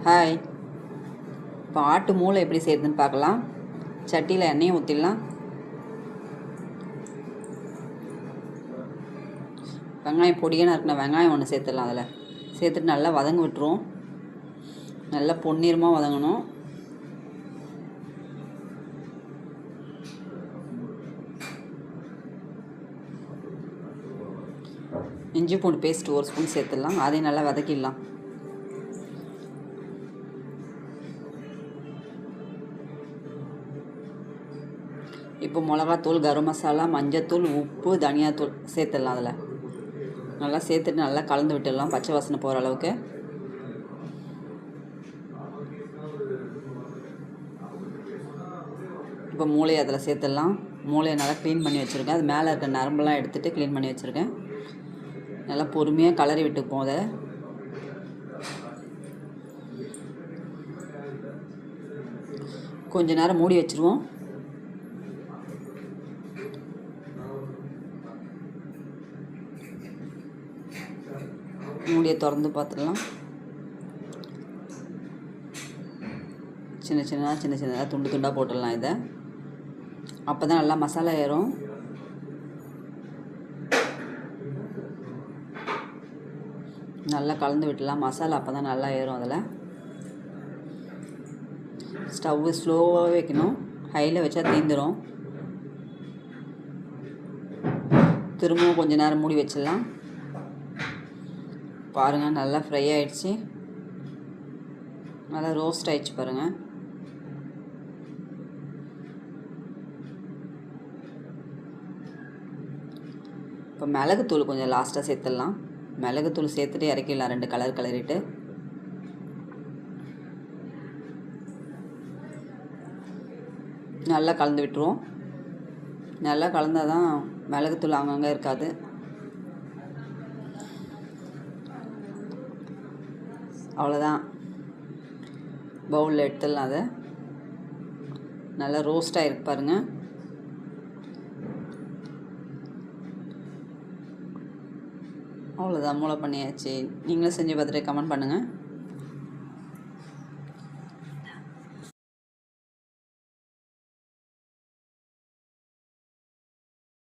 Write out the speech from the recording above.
Hi. இப்போ ஆட்டு மூளை எப்படி செய்யுதுன்னு பார்க்கலாம். சட்டியில் எண்ணெயை ஊற்றிடலாம். வெங்காயம் பொடியாக நறுக்கின வெங்காயம் ஒன்று சேர்த்துடலாம். அதில் சேர்த்துட்டு நல்லா வதங்க விட்டுருவோம். நல்லா பொன்னிறமாக வதங்கணும். இஞ்சி பூண்டு பேஸ்ட் 1 ஸ்பூன் சேர்த்துடலாம். அதையும் நல்லா வதக்கிடலாம். இப்போ மிளகாத்தூள், கரம் மசாலா, மஞ்சத்தூள், உப்பு, தனியாத்தூள் சேர்த்துடலாம். அதில் நல்லா சேர்த்துட்டு நல்லா கலந்து விட்டுடலாம் பச்சை வாசனை போகிற அளவுக்கு. இப்போ மூளையை அதில் சேர்த்துடலாம். மூளையை நல்லா க்ளீன் பண்ணி வச்சுருக்கேன். அது மேலே இருக்க நரம்பெல்லாம் எடுத்துகிட்டு க்ளீன் பண்ணி வச்சுருக்கேன். நல்லா பொறுமையாக கலரி விட்டுப்போம். அதை கொஞ்ச நேரம் மூடி வச்சுருவோம். மூடியை திறந்து பார்த்துடலாம். சின்ன சின்னதாக துண்டு துண்டாக போட்டுடலாம். இதை அப்போ தான் நல்லா மசாலா ஏறும். நல்லா கலந்து விட்டுடலாம். மசாலா அப்போ தான் நல்லா ஏறும். அதில் ஸ்டவ்வு ஸ்லோவாக வைக்கணும். ஹையில் வச்சா தீந்துடும். திரும்பவும் கொஞ்சம் நேரம் மூடி வச்சிடலாம். பாருங்கள், நல்லா ஃப்ரை ஆகிடுச்சு. நல்லா ரோஸ்ட் ஆகிடுச்சு பாருங்கள். இப்போ மிளகுத்தூள் கொஞ்சம் லாஸ்ட்டாக சேர்த்துடலாம். மிளகுத்தூள் சேர்த்துட்டு இறக்கிடலாம். 2 கலர் கலரிட்டு நல்லா கலந்து விட்டுருவோம். நல்லா கலந்தால் தான் மிளகுத்தூள் அங்கங்கே இருக்காது. அவ்வளோதான், பவுலில் எடுத்துடலாம். அதை நல்லா ரோஸ்ட்டாக இருக்கு பாருங்கள். அவ்வளோதான், மூளை பண்ணியாச்சு. நீங்களும் செஞ்சு பார்த்துட்டு கமெண்ட் பண்ணுங்கள்.